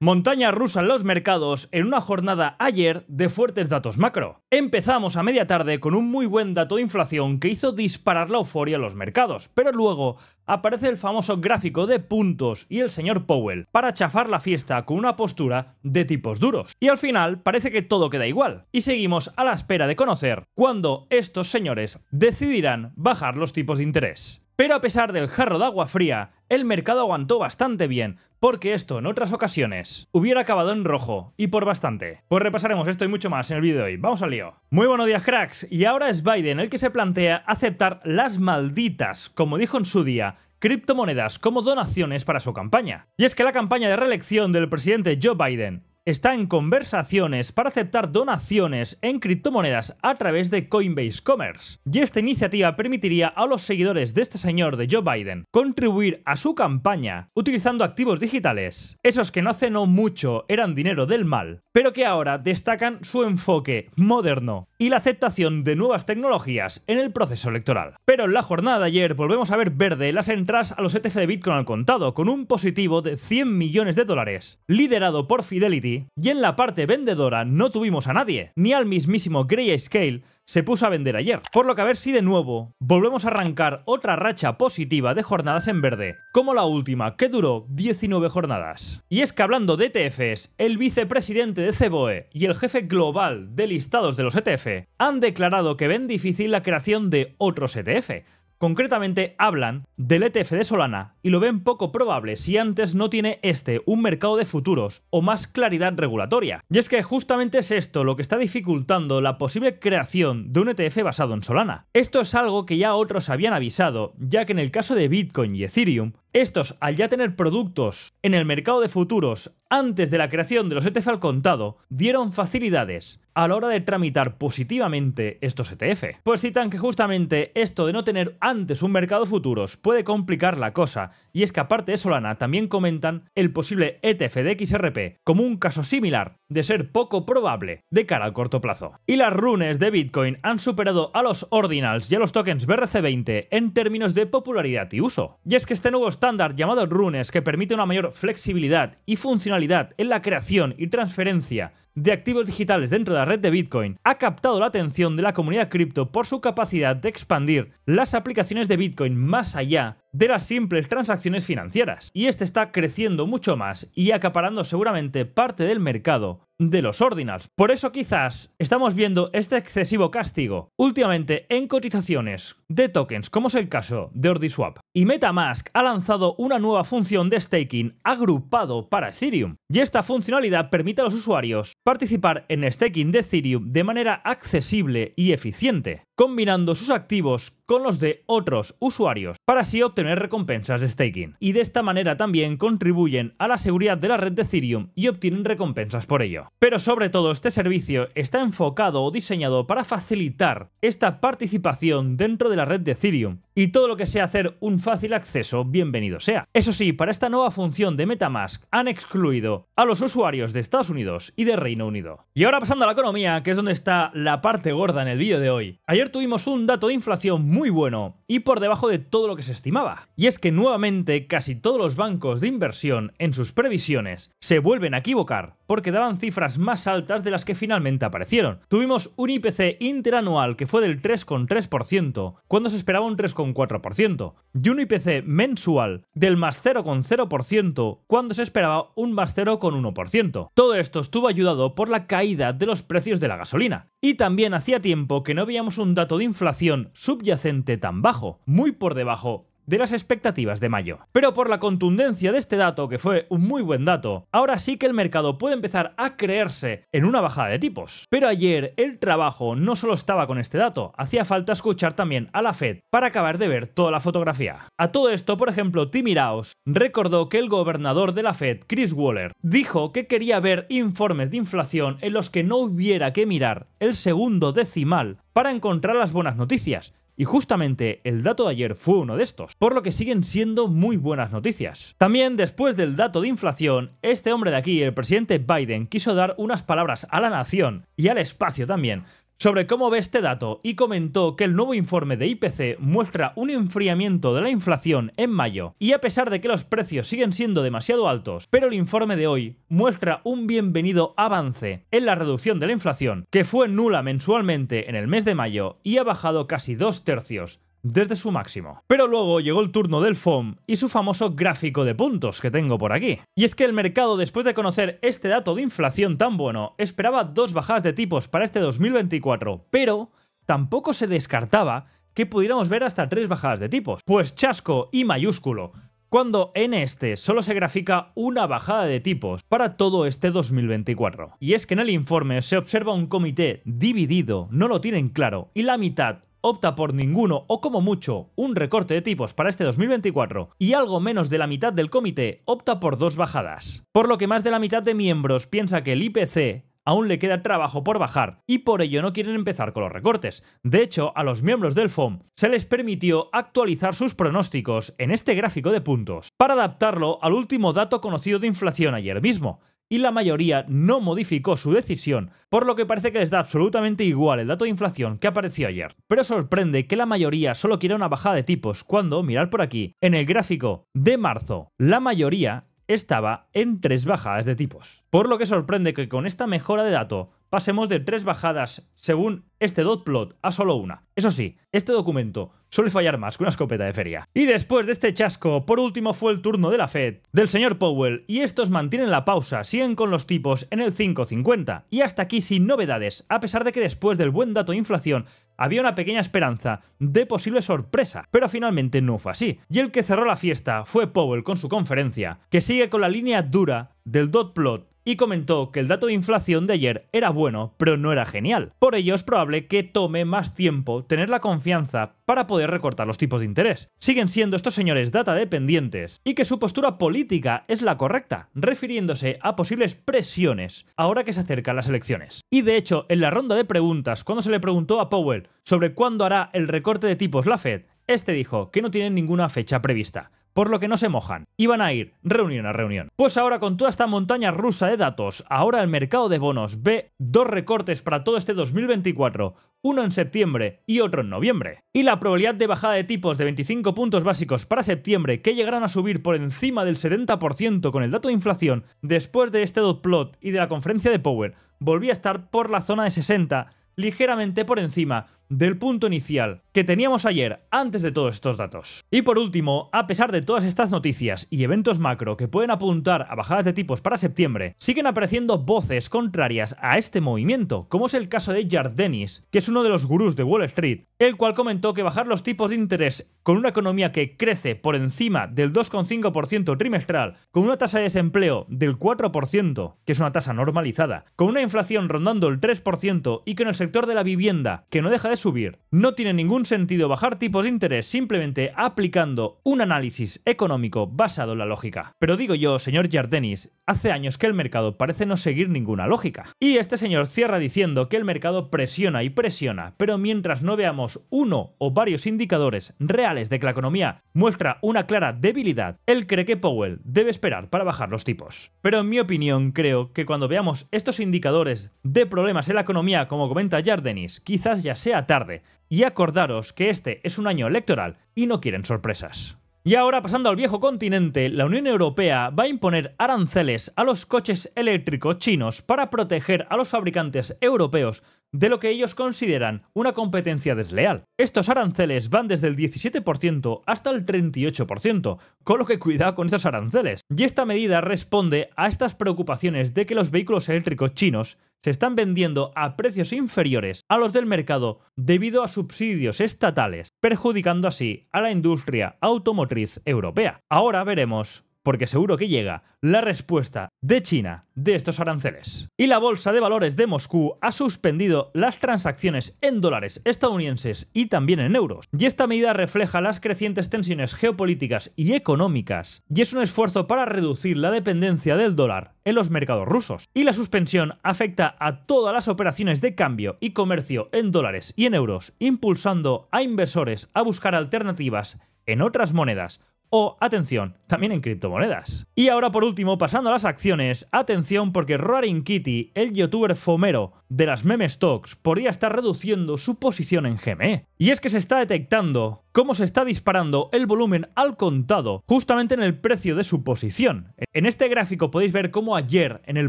Montaña rusa en los mercados en una jornada ayer de fuertes datos macro. Empezamos a media tarde con un muy buen dato de inflación que hizo disparar la euforia en los mercados, pero luego aparece el famoso gráfico de puntos y el señor Powell para chafar la fiesta con una postura de tipos duros. Y al final parece que todo queda igual, y seguimos a la espera de conocer cuándo estos señores decidirán bajar los tipos de interés. Pero a pesar del jarro de agua fría, el mercado aguantó bastante bien, porque esto en otras ocasiones hubiera acabado en rojo, y por bastante. Pues repasaremos esto y mucho más en el vídeo de hoy. ¡Vamos al lío! Muy buenos días, cracks, y ahora es Biden el que se plantea aceptar las malditas, como dijo en su día, criptomonedas como donaciones para su campaña. Y es que la campaña de reelección del presidente Joe Biden está en conversaciones para aceptar donaciones en criptomonedas a través de Coinbase Commerce. Y esta iniciativa permitiría a los seguidores de este señor de Joe Biden contribuir a su campaña utilizando activos digitales, esos que no hace no mucho eran dinero del mal, pero que ahora destacan su enfoque moderno y la aceptación de nuevas tecnologías en el proceso electoral. Pero en la jornada de ayer volvemos a ver verde las entradas a los ETF de Bitcoin al contado, con un positivo de 100 millones de dólares, liderado por Fidelity. Y en la parte vendedora no tuvimos a nadie, ni al mismísimo Grayscale se puso a vender ayer. Por lo que a ver si de nuevo volvemos a arrancar otra racha positiva de jornadas en verde, como la última, que duró 19 jornadas. Y es que hablando de ETFs, el vicepresidente de Cboe y el jefe global de listados de los ETF han declarado que ven difícil la creación de otros ETF. Concretamente hablan del ETF de Solana y lo ven poco probable si antes no tiene un mercado de futuros o más claridad regulatoria. Y es que justamente es esto lo que está dificultando la posible creación de un ETF basado en Solana. Esto es algo que ya otros habían avisado, ya que en el caso de Bitcoin y Ethereum, estos, al ya tener productos en el mercado de futuros antes de la creación de los ETF al contado, dieron facilidades a la hora de tramitar positivamente estos ETF. Pues citan que justamente esto de no tener antes un mercado de futuros puede complicar la cosa, y es que aparte de Solana también comentan el posible ETF de XRP como un caso similar de ser poco probable de cara al corto plazo. Y las runes de Bitcoin han superado a los ordinals y a los tokens BRC20 en términos de popularidad y uso. Y es que este nuevo estándar llamado Runes, que permite una mayor flexibilidad y funcionalidad en la creación y transferencia de activos digitales dentro de la red de Bitcoin, ha captado la atención de la comunidad cripto por su capacidad de expandir las aplicaciones de Bitcoin más allá de las simples transacciones financieras. Y este está creciendo mucho más y acaparando seguramente parte del mercado de los ordinals. Por eso quizás estamos viendo este excesivo castigo últimamente en cotizaciones de tokens, como es el caso de OrdiSwap. Y MetaMask ha lanzado una nueva función de staking agrupado para Ethereum. Y esta funcionalidad permite a los usuarios participar en staking de Ethereum de manera accesible y eficiente, combinando sus activos con los de otros usuarios para así obtener recompensas de staking. Y de esta manera también contribuyen a la seguridad de la red de Ethereum y obtienen recompensas por ello. Pero sobre todo este servicio está enfocado o diseñado para facilitar esta participación dentro de la red de Ethereum, y todo lo que sea hacer un fácil acceso, bienvenido sea. Eso sí, para esta nueva función de MetaMask han excluido a los usuarios de Estados Unidos y de Reino Unido. Y ahora pasando a la economía, que es donde está la parte gorda en el vídeo de hoy. Ayer tuvimos un dato de inflación muy bueno y por debajo de todo lo que se estimaba. Y es que nuevamente casi todos los bancos de inversión en sus previsiones se vuelven a equivocar porque daban cifras más altas de las que finalmente aparecieron. Tuvimos un IPC interanual que fue del 3,3% cuando se esperaba un 3,4% y un IPC mensual del más 0,0% cuando se esperaba un más 0,1%. Todo esto estuvo ayudado por la caída de los precios de la gasolina. Y también hacía tiempo que no veíamos un dato de inflación subyacente tan bajo, muy por debajo de las expectativas de mayo. Pero por la contundencia de este dato, que fue un muy buen dato, ahora sí que el mercado puede empezar a creerse en una bajada de tipos. Pero ayer el trabajo no solo estaba con este dato, hacía falta escuchar también a la Fed para acabar de ver toda la fotografía. A todo esto, por ejemplo, Tim Iraos recordó que el gobernador de la Fed, Chris Waller, dijo que quería ver informes de inflación en los que no hubiera que mirar el segundo decimal para encontrar las buenas noticias. Y justamente el dato de ayer fue uno de estos, por lo que siguen siendo muy buenas noticias. También después del dato de inflación, este hombre de aquí, el presidente Biden, quiso dar unas palabras a la nación y al espacio también sobre cómo ve este dato y comentó que el nuevo informe de IPC muestra un enfriamiento de la inflación en mayo y a pesar de que los precios siguen siendo demasiado altos, pero el informe de hoy muestra un bienvenido avance en la reducción de la inflación, que fue nula mensualmente en el mes de mayo y ha bajado casi 2/3 desde su máximo. Pero luego llegó el turno del FOM y su famoso gráfico de puntos que tengo por aquí. Y es que el mercado, después de conocer este dato de inflación tan bueno, esperaba 2 bajadas de tipos para este 2024, pero tampoco se descartaba que pudiéramos ver hasta 3 bajadas de tipos. Pues chasco y mayúsculo, cuando en este solo se grafica una bajada de tipos para todo este 2024. Y es que en el informe se observa un comité dividido, no lo tienen claro, y la mitad opta por ninguno o como mucho un recorte de tipos para este 2024 y algo menos de la mitad del comité opta por 2 bajadas. Por lo que más de la mitad de miembros piensa que el IPC aún le queda trabajo por bajar y por ello no quieren empezar con los recortes. De hecho, a los miembros del FOM se les permitió actualizar sus pronósticos en este gráfico de puntos para adaptarlo al último dato conocido de inflación ayer mismo. Y la mayoría no modificó su decisión, por lo que parece que les da absolutamente igual el dato de inflación que apareció ayer. Pero sorprende que la mayoría solo quiera una bajada de tipos cuando, mirad por aquí, en el gráfico de marzo, la mayoría estaba en 3 bajadas de tipos. Por lo que sorprende que con esta mejora de dato pasemos de 3 bajadas según este dot plot a solo una. Eso sí, este documento suele fallar más que una escopeta de feria. Y después de este chasco, por último fue el turno de la Fed, del señor Powell, y estos mantienen la pausa, siguen con los tipos en el 5,50. Y hasta aquí sin novedades, a pesar de que después del buen dato de inflación había una pequeña esperanza de posible sorpresa, pero finalmente no fue así. Y el que cerró la fiesta fue Powell con su conferencia, que sigue con la línea dura del dot plot y comentó que el dato de inflación de ayer era bueno, pero no era genial. Por ello es probable que tome más tiempo tener la confianza para poder recortar los tipos de interés. Siguen siendo estos señores data dependientes y que su postura política es la correcta, refiriéndose a posibles presiones ahora que se acercan las elecciones. Y de hecho, en la ronda de preguntas, cuando se le preguntó a Powell sobre cuándo hará el recorte de tipos la Fed, este dijo que no tienen ninguna fecha prevista, por lo que no se mojan, y van a ir reunión a reunión. Pues ahora con toda esta montaña rusa de datos, ahora el mercado de bonos ve 2 recortes para todo este 2024, uno en septiembre y otro en noviembre. Y la probabilidad de bajada de tipos de 25 puntos básicos para septiembre, que llegarán a subir por encima del 70% con el dato de inflación después de este dot plot y de la conferencia de Powell, volvía a estar por la zona de 60, ligeramente por encima del punto inicial que teníamos ayer antes de todos estos datos. Y por último, a pesar de todas estas noticias y eventos macro que pueden apuntar a bajadas de tipos para septiembre, siguen apareciendo voces contrarias a este movimiento, como es el caso de Jard Dennis, que es uno de los gurús de Wall Street, el cual comentó que bajar los tipos de interés con una economía que crece por encima del 2,5% trimestral, con una tasa de desempleo del 4%, que es una tasa normalizada, con una inflación rondando el 3% y con el sector de la vivienda que no deja de subir, no tiene ningún sentido bajar tipos de interés simplemente aplicando un análisis económico basado en la lógica. Pero digo yo, señor Jard Dennis, hace años que el mercado parece no seguir ninguna lógica. Y este señor cierra diciendo que el mercado presiona y presiona, pero mientras no veamos uno o varios indicadores reales de que la economía muestra una clara debilidad, él cree que Powell debe esperar para bajar los tipos. Pero en mi opinión creo que cuando veamos estos indicadores de problemas en la economía, como comenta Jard Dennis, quizás ya sea tarde, y acordaros que este es un año electoral y no quieren sorpresas. Y ahora, pasando al viejo continente, la Unión Europea va a imponer aranceles a los coches eléctricos chinos para proteger a los fabricantes europeos de lo que ellos consideran una competencia desleal. Estos aranceles van desde el 17% hasta el 38%, con lo que cuidado con estos aranceles. Y esta medida responde a estas preocupaciones de que los vehículos eléctricos chinos se están vendiendo a precios inferiores a los del mercado debido a subsidios estatales, perjudicando así a la industria automotriz europea. Ahora veremos, porque seguro que llega, la respuesta de China de estos aranceles. Y la Bolsa de Valores de Moscú ha suspendido las transacciones en dólares estadounidenses y también en euros. Y esta medida refleja las crecientes tensiones geopolíticas y económicas, y es un esfuerzo para reducir la dependencia del dólar en los mercados rusos. Y la suspensión afecta a todas las operaciones de cambio y comercio en dólares y en euros, impulsando a inversores a buscar alternativas en otras monedas, o, atención, también en criptomonedas. Y ahora por último, pasando a las acciones, atención porque Roaring Kitty, el youtuber fomero de las meme stocks, podría estar reduciendo su posición en GME. Y es que se está detectando cómo se está disparando el volumen al contado justamente en el precio de su posición. En este gráfico podéis ver cómo ayer en el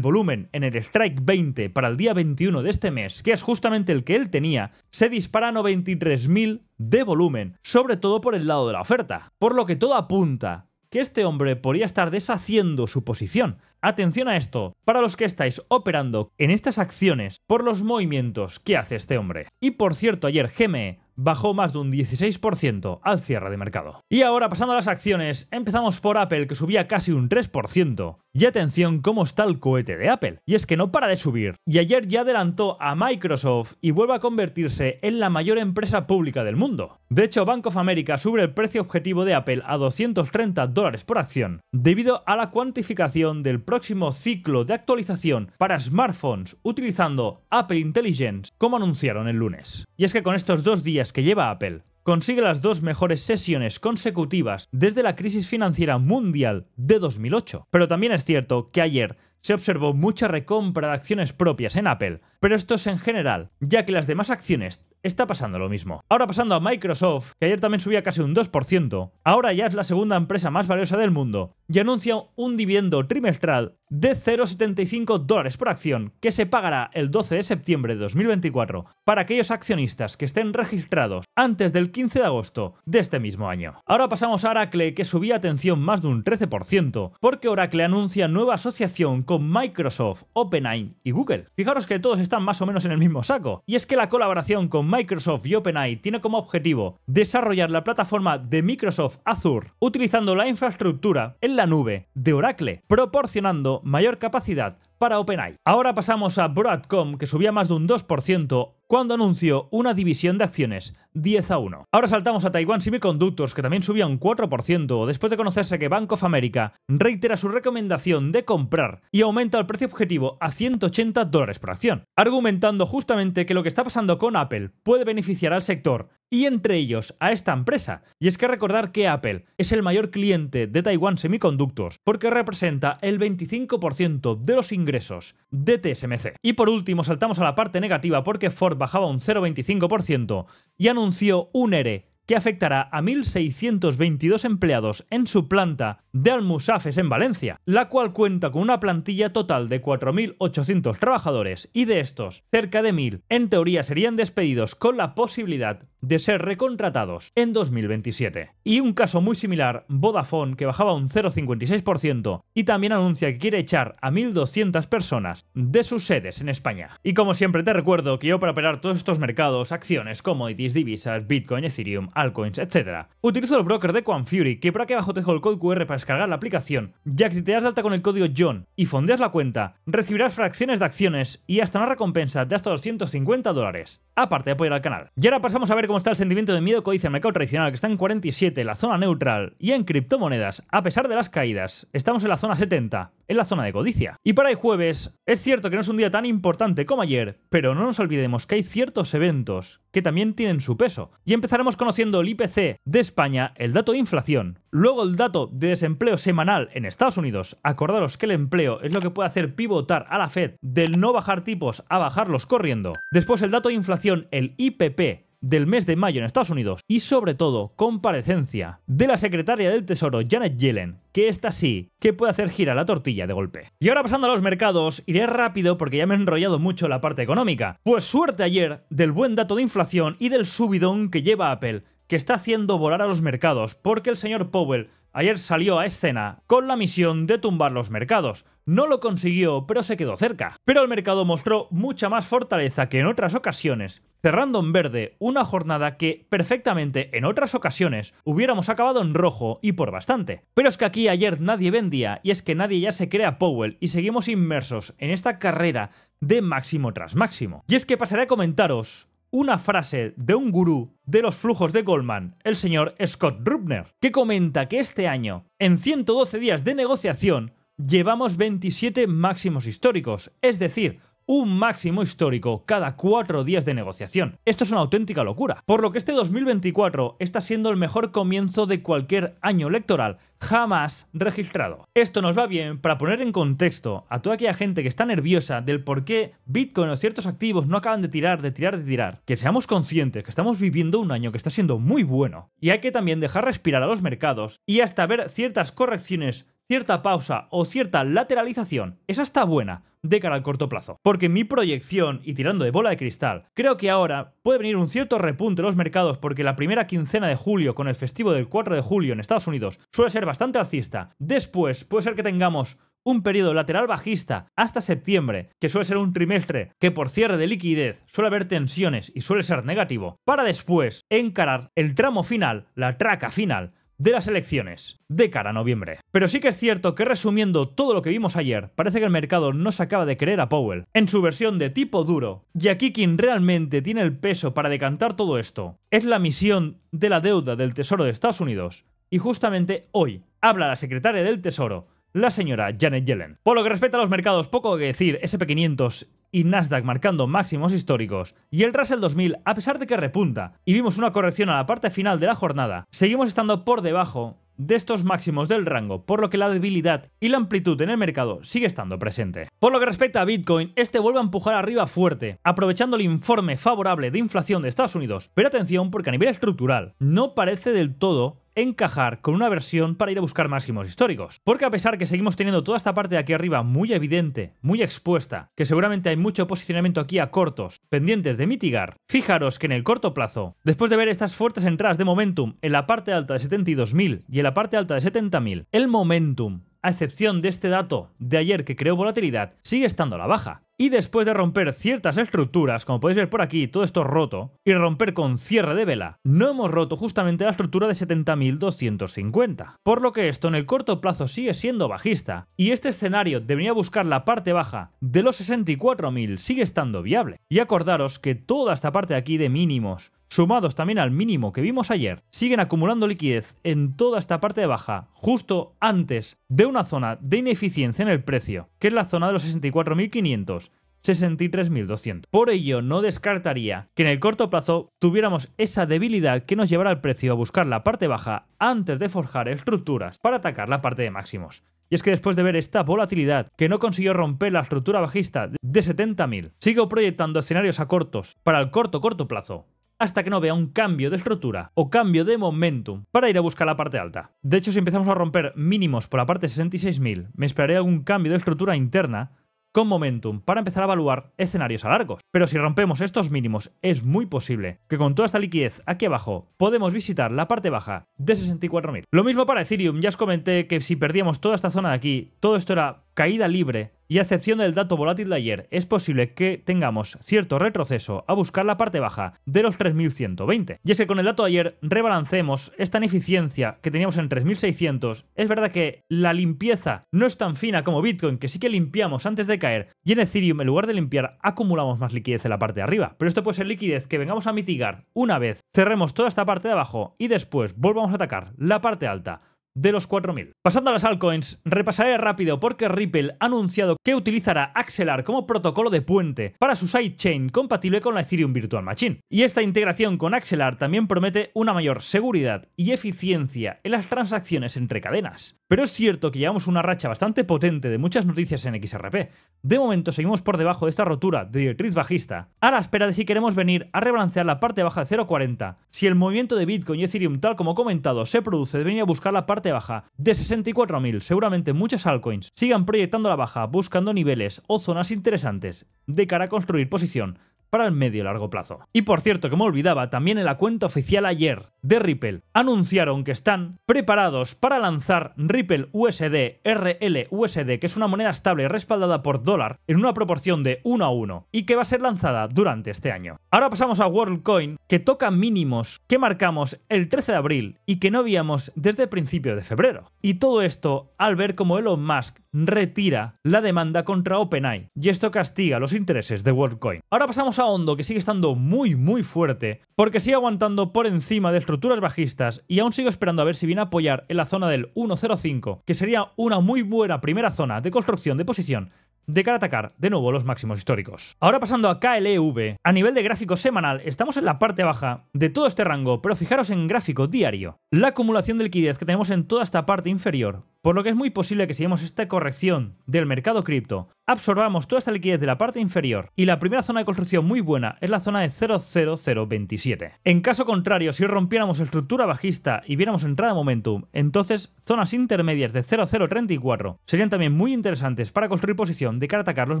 volumen, en el Strike 20 para el día 21 de este mes, que es justamente el que él tenía, se dispara a 93.000 de volumen, sobre todo por el lado de la oferta. Por lo que todo apunta que este hombre podría estar deshaciendo su posición. Atención a esto, para los que estáis operando en estas acciones por los movimientos que hace este hombre. Y por cierto, ayer GME bajó más de un 16% al cierre de mercado. Y ahora, pasando a las acciones, empezamos por Apple, que subía casi un 3%. Y atención cómo está el cohete de Apple. Y es que no para de subir. Y ayer ya adelantó a Microsoft y vuelve a convertirse en la mayor empresa pública del mundo. De hecho, Bank of America sube el precio objetivo de Apple a $230 por acción, debido a la cuantificación del próximo ciclo de actualización para smartphones utilizando Apple Intelligence, como anunciaron el lunes. Y es que con estos 2 días que lleva Apple, consigue las 2 mejores sesiones consecutivas desde la crisis financiera mundial de 2008. Pero también es cierto que ayer se observó mucha recompra de acciones propias en Apple, pero esto es en general, ya que las demás acciones está pasando lo mismo. Ahora pasando a Microsoft, que ayer también subía casi un 2%, ahora ya es la segunda empresa más valiosa del mundo y anuncia un dividendo trimestral de $0,75 por acción que se pagará el 12 de septiembre de 2024 para aquellos accionistas que estén registrados antes del 15 de agosto de este mismo año. Ahora pasamos a Oracle, que subía, atención, más de un 13%, porque Oracle anuncia nueva asociación con Microsoft, OpenAI y Google. Fijaros que todos están más o menos en el mismo saco, y es que la colaboración con Microsoft y OpenAI tiene como objetivo desarrollar la plataforma de Microsoft Azure utilizando la infraestructura en la nube de Oracle, proporcionando mayor capacidad para OpenAI. Ahora pasamos a Broadcom, que subía más de un 2% cuando anunció una división de acciones 10-1. Ahora saltamos a Taiwan Semiconductors, que también subía un 4% después de conocerse que Bank of America reitera su recomendación de comprar y aumenta el precio objetivo a $180 por acción, argumentando justamente que lo que está pasando con Apple puede beneficiar al sector y entre ellos a esta empresa. Y es que recordar que Apple es el mayor cliente de Taiwan Semiconductors porque representa el 25% de los ingresos de TSMC. Y por último saltamos a la parte negativa porque Ford bajaba un 0,25% y anunció un ERE que afectará a 1.622 empleados en su planta de Almusafes en Valencia, la cual cuenta con una plantilla total de 4.800 trabajadores y de estos, cerca de 1.000 en teoría serían despedidos con la posibilidad de ser recontratados en 2027. Y un caso muy similar, Vodafone, que bajaba un 0,56% y también anuncia que quiere echar a 1.200 personas de sus sedes en España. Y como siempre te recuerdo que yo, para operar todos estos mercados, acciones, commodities, divisas, Bitcoin, Ethereum, altcoins, etc., utilizo el broker de Quanfury, que por aquí abajo te dejo el código QR para descargar la aplicación, ya que si te das de alta con el código JOHN y fondeas la cuenta, recibirás fracciones de acciones y hasta una recompensa de hasta $250, aparte de apoyar al canal. Y ahora pasamos a ver cómo está el sentimiento de miedo codicia en el mercado tradicional, que está en 47, la zona neutral, y en criptomonedas, a pesar de las caídas, estamos en la zona 70, en la zona de codicia. Y para el jueves, es cierto que no es un día tan importante como ayer, pero no nos olvidemos que hay ciertos eventos que también tienen su peso. Y empezaremos conociendo el IPC de España, el dato de inflación, luego el dato de desempleo semanal en Estados Unidos. Acordaros que el empleo es lo que puede hacer pivotar a la Fed del no bajar tipos a bajarlos corriendo. Después el dato de inflación, el IPP, del mes de mayo en Estados Unidos, y sobre todo comparecencia de la secretaria del Tesoro Janet Yellen, que esta sí que puede hacer girar la tortilla de golpe. Y ahora pasando a los mercados, iré rápido porque ya me he enrollado mucho la parte económica. Pues suerte ayer del buen dato de inflación y del subidón que lleva Apple, que está haciendo volar a los mercados, porque el señor Powell ayer salió a escena con la misión de tumbar los mercados. No lo consiguió, pero se quedó cerca. Pero el mercado mostró mucha más fortaleza que en otras ocasiones, cerrando en verde una jornada que perfectamente en otras ocasiones hubiéramos acabado en rojo y por bastante. Pero es que aquí ayer nadie vendía, y es que nadie ya se cree a Powell y seguimos inmersos en esta carrera de máximo tras máximo. Y es que pasaré a comentaros una frase de un gurú de los flujos de Goldman, el señor Scott Rubner, que comenta que este año, en 112 días de negociación, llevamos 27 máximos históricos, es decir, un máximo histórico cada 4 días de negociación. Esto es una auténtica locura. Por lo que este 2024 está siendo el mejor comienzo de cualquier año electoral jamás registrado. Esto nos va bien para poner en contexto a toda aquella gente que está nerviosa del por qué Bitcoin o ciertos activos no acaban de tirar. Que seamos conscientes que estamos viviendo un año que está siendo muy bueno. Y hay que también dejar respirar a los mercados y hasta ver ciertas correcciones, cierta pausa o cierta lateralización. Esa está buena de cara al corto plazo. Porque en mi proyección, y tirando de bola de cristal, creo que ahora puede venir un cierto repunte en los mercados porque la primera quincena de julio con el festivo del 4 de julio en Estados Unidos suele ser bastante alcista. Después puede ser que tengamos un periodo lateral bajista hasta septiembre, que suele ser un trimestre que por cierre de liquidez suele haber tensiones y suele ser negativo, para después encarar el tramo final, la traca final de las elecciones de cara a noviembre. Pero sí que es cierto que, resumiendo todo lo que vimos ayer, parece que el mercado no se acaba de creer a Powell en su versión de tipo duro, y aquí quien realmente tiene el peso para decantar todo esto es la misión de la deuda del Tesoro de Estados Unidos, y justamente hoy habla la secretaria del Tesoro, la señora Janet Yellen. Por lo que respecta a los mercados, poco que decir. SP500 y Nasdaq marcando máximos históricos, y el Russell 2000, a pesar de que repunta y vimos una corrección a la parte final de la jornada, seguimos estando por debajo de estos máximos del rango, por lo que la debilidad y la amplitud en el mercado sigue estando presente. Por lo que respecta a Bitcoin, este vuelve a empujar arriba fuerte, aprovechando el informe favorable de inflación de Estados Unidos, pero atención porque a nivel estructural no parece del todo encajar con una versión para ir a buscar máximos históricos. Porque a pesar que seguimos teniendo toda esta parte de aquí arriba muy evidente, muy expuesta, que seguramente hay mucho posicionamiento aquí a cortos, pendientes de mitigar, fijaros que en el corto plazo, después de ver estas fuertes entradas de momentum en la parte alta de 72.000 y en la parte alta de 70.000, el momentum, a excepción de este dato de ayer que creó volatilidad, sigue estando a la baja. Y después de romper ciertas estructuras, como podéis ver por aquí, todo esto roto, y romper con cierre de vela, no hemos roto justamente la estructura de 70.250. Por lo que esto en el corto plazo sigue siendo bajista, y este escenario debería buscar la parte baja de los 64.000 sigue estando viable. Y acordaros que toda esta parte de aquí de mínimos, sumados también al mínimo que vimos ayer, siguen acumulando liquidez en toda esta parte de baja, justo antes de una zona de ineficiencia en el precio, que es la zona de los 64.500, 63.200. Por ello, no descartaría que en el corto plazo tuviéramos esa debilidad que nos llevará al precio a buscar la parte baja antes de forjar estructuras para atacar la parte de máximos. Y es que después de ver esta volatilidad que no consiguió romper la estructura bajista de 70.000, sigo proyectando escenarios a cortos para el corto plazo, hasta que no vea un cambio de estructura o cambio de momentum para ir a buscar la parte alta. De hecho, si empezamos a romper mínimos por la parte de 66.000, me esperaré algún cambio de estructura interna con momentum para empezar a evaluar escenarios a largos. Pero si rompemos estos mínimos, es muy posible que con toda esta liquidez aquí abajo podemos visitar la parte baja de 64.000. Lo mismo para Ethereum. Ya os comenté que si perdíamos toda esta zona de aquí, todo esto era caída libre, y a excepción del dato volátil de ayer, es posible que tengamos cierto retroceso a buscar la parte baja de los 3.120. Y es que con el dato de ayer rebalancemos esta ineficiencia que teníamos en 3.600. Es verdad que la limpieza no es tan fina como Bitcoin, que sí que limpiamos antes de caer, y en Ethereum, en lugar de limpiar, acumulamos más liquidez en la parte de arriba. Pero esto puede ser liquidez que vengamos a mitigar una vez cerremos toda esta parte de abajo y después volvamos a atacar la parte alta de los 4.000. Pasando a las altcoins, repasaré rápido porque Ripple ha anunciado que utilizará Axelar como protocolo de puente para su sidechain compatible con la Ethereum Virtual Machine. Y esta integración con Axelar también promete una mayor seguridad y eficiencia en las transacciones entre cadenas. Pero es cierto que llevamos una racha bastante potente de muchas noticias en XRP. De momento seguimos por debajo de esta rotura de directriz bajista, a la espera de si queremos venir a rebalancear la parte baja de 0.40. Si el movimiento de Bitcoin y Ethereum, tal como comentado, se produce, de venir a buscar la parte baja de 64.000, seguramente muchas altcoins sigan proyectando la baja, buscando niveles o zonas interesantes de cara a construir posición para el medio y largo plazo. Y por cierto, que me olvidaba, también en la cuenta oficial ayer de Ripple anunciaron que están preparados para lanzar Ripple USD, RLUSD, que es una moneda estable respaldada por dólar en una proporción de 1 a 1 y que va a ser lanzada durante este año. Ahora pasamos a WorldCoin, que toca mínimos que marcamos el 13 de abril y que no veíamos desde principios de febrero. Y todo esto al ver cómo Elon Musk retira la demanda contra OpenAI, y esto castiga los intereses de WorldCoin. Ahora pasamos a Ondo, que sigue estando muy fuerte porque sigue aguantando por encima de estructuras bajistas y aún sigo esperando a ver si viene a apoyar en la zona del 1.05, que sería una muy buena primera zona de construcción de posición de cara a atacar de nuevo los máximos históricos. Ahora pasando a KLV, a nivel de gráfico semanal estamos en la parte baja de todo este rango, pero fijaros en gráfico diario, la acumulación de liquidez que tenemos en toda esta parte inferior, por lo que es muy posible que si vemos esta corrección del mercado cripto, absorbamos toda esta liquidez de la parte inferior y la primera zona de construcción muy buena es la zona de 00027. En caso contrario, si rompiéramos estructura bajista y viéramos entrada de momentum, entonces zonas intermedias de 0034 serían también muy interesantes para construir posición de cara a atacar los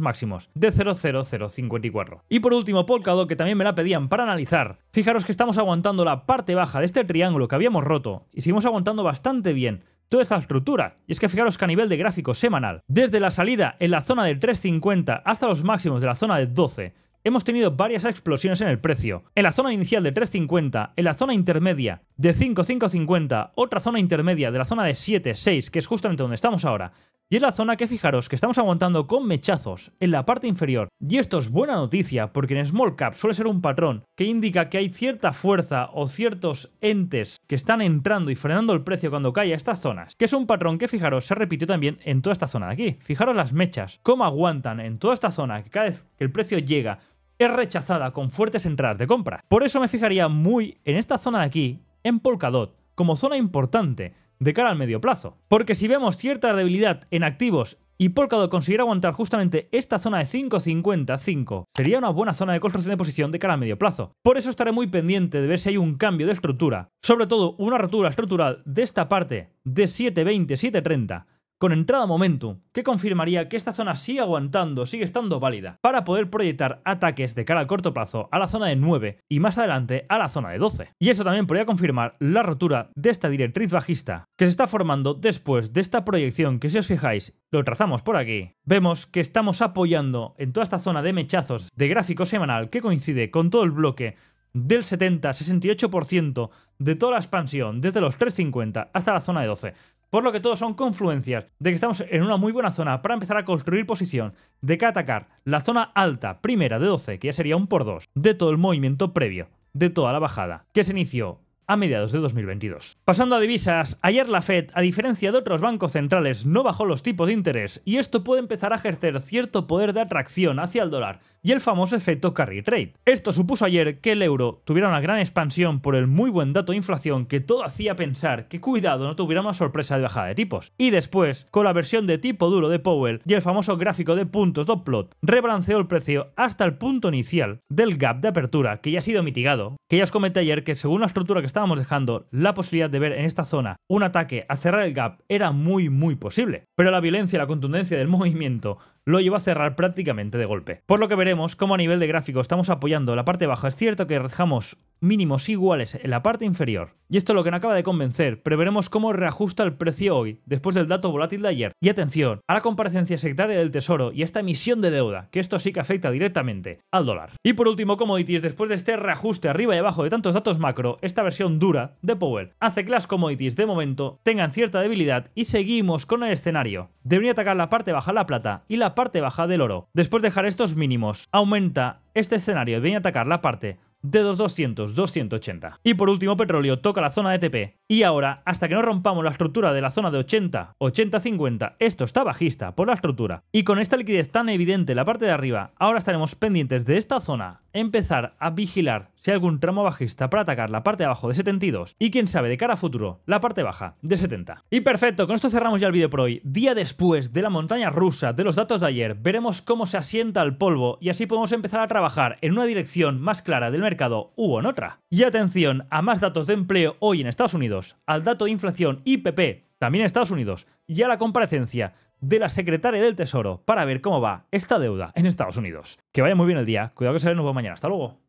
máximos de 00054. Y por último, Polkadot, que también me la pedían para analizar. Fijaros que estamos aguantando la parte baja de este triángulo que habíamos roto y seguimos aguantando bastante bien toda esta estructura. Y es que fijaros que a nivel de gráfico semanal, desde la salida en la zona del 350 hasta los máximos de la zona de 12, hemos tenido varias explosiones en el precio. En la zona inicial de 350, en la zona intermedia de 5,550, otra zona intermedia de la zona de 7,6, que es justamente donde estamos ahora. Y es la zona que fijaros que estamos aguantando con mechazos en la parte inferior. Y esto es buena noticia porque en Small Cap suele ser un patrón que indica que hay cierta fuerza o ciertos entes que están entrando y frenando el precio cuando cae a estas zonas. Que es un patrón que fijaros se repitió también en toda esta zona de aquí. Fijaros las mechas, cómo aguantan en toda esta zona, que cada vez que el precio llega es rechazada con fuertes entradas de compra. Por eso me fijaría muy en esta zona de aquí, en Polkadot, como zona importante de cara al medio plazo. Porque si vemos cierta debilidad en activos y Polkadot consiguiera aguantar justamente esta zona de 5.55, sería una buena zona de construcción de posición de cara al medio plazo. Por eso estaré muy pendiente de ver si hay un cambio de estructura, sobre todo una rotura estructural de esta parte de 7.20, 7.30, con entrada momentum, que confirmaría que esta zona sigue aguantando, sigue estando válida, para poder proyectar ataques de cara al corto plazo a la zona de 9 y más adelante a la zona de 12. Y eso también podría confirmar la rotura de esta directriz bajista que se está formando después de esta proyección que, si os fijáis, lo trazamos por aquí, vemos que estamos apoyando en toda esta zona de mechazos de gráfico semanal que coincide con todo el bloque del 70-68% de toda la expansión desde los 3.50 hasta la zona de 12. Por lo que todos son confluencias de que estamos en una muy buena zona para empezar a construir posición de que atacar la zona alta primera de 12, que ya sería un por 2, de todo el movimiento previo, de toda la bajada, que se inició a mediados de 2022. Pasando a divisas, ayer la Fed, a diferencia de otros bancos centrales, no bajó los tipos de interés y esto puede empezar a ejercer cierto poder de atracción hacia el dólar y el famoso efecto carry trade. Esto supuso ayer que el euro tuviera una gran expansión por el muy buen dato de inflación que todo hacía pensar que cuidado no tuviera una sorpresa de bajada de tipos. Y después, con la versión de tipo duro de Powell y el famoso gráfico de puntos dot plot, rebalanceó el precio hasta el punto inicial del gap de apertura, que ya ha sido mitigado, que ya os comenté ayer que según la estructura que estábamos dejando, la posibilidad de ver en esta zona un ataque a cerrar el gap era muy posible. Pero la violencia y la contundencia del movimiento lo llevó a cerrar prácticamente de golpe. Por lo que veremos cómo a nivel de gráfico estamos apoyando la parte baja. Es cierto que dejamos mínimos iguales en la parte inferior y esto es lo que me acaba de convencer, pero veremos cómo reajusta el precio hoy después del dato volátil de ayer. Y atención a la comparecencia secretaria del Tesoro y a esta emisión de deuda, que esto sí que afecta directamente al dólar. Y por último, commodities, después de este reajuste arriba y abajo de tantos datos macro, esta versión dura de Powell hace que las commodities de momento tengan cierta debilidad y seguimos con el escenario. Debería atacar la parte baja de la plata y la parte baja del oro. Después de dejar estos mínimos, aumenta este escenario, debería atacar la parte de los 200, 280. Y por último, petróleo toca la zona de TP. Y ahora, hasta que no rompamos la estructura de la zona de 80, 80-50, esto está bajista por la estructura. Y con esta liquidez tan evidente en la parte de arriba, ahora estaremos pendientes de esta zona, empezar a vigilar si hay algún tramo bajista para atacar la parte de abajo de 72 y quién sabe de cara a futuro la parte baja de 70. Y perfecto, con esto cerramos ya el vídeo por hoy. Día después de la montaña rusa de los datos de ayer, veremos cómo se asienta el polvo y así podemos empezar a trabajar en una dirección más clara del mercado u en otra. Y atención a más datos de empleo hoy en Estados Unidos, al dato de inflación IPP también en Estados Unidos y a la comparecencia de la secretaria del Tesoro para ver cómo va esta deuda en Estados Unidos. Que vaya muy bien el día, cuidado que se ve nuevo mañana, hasta luego.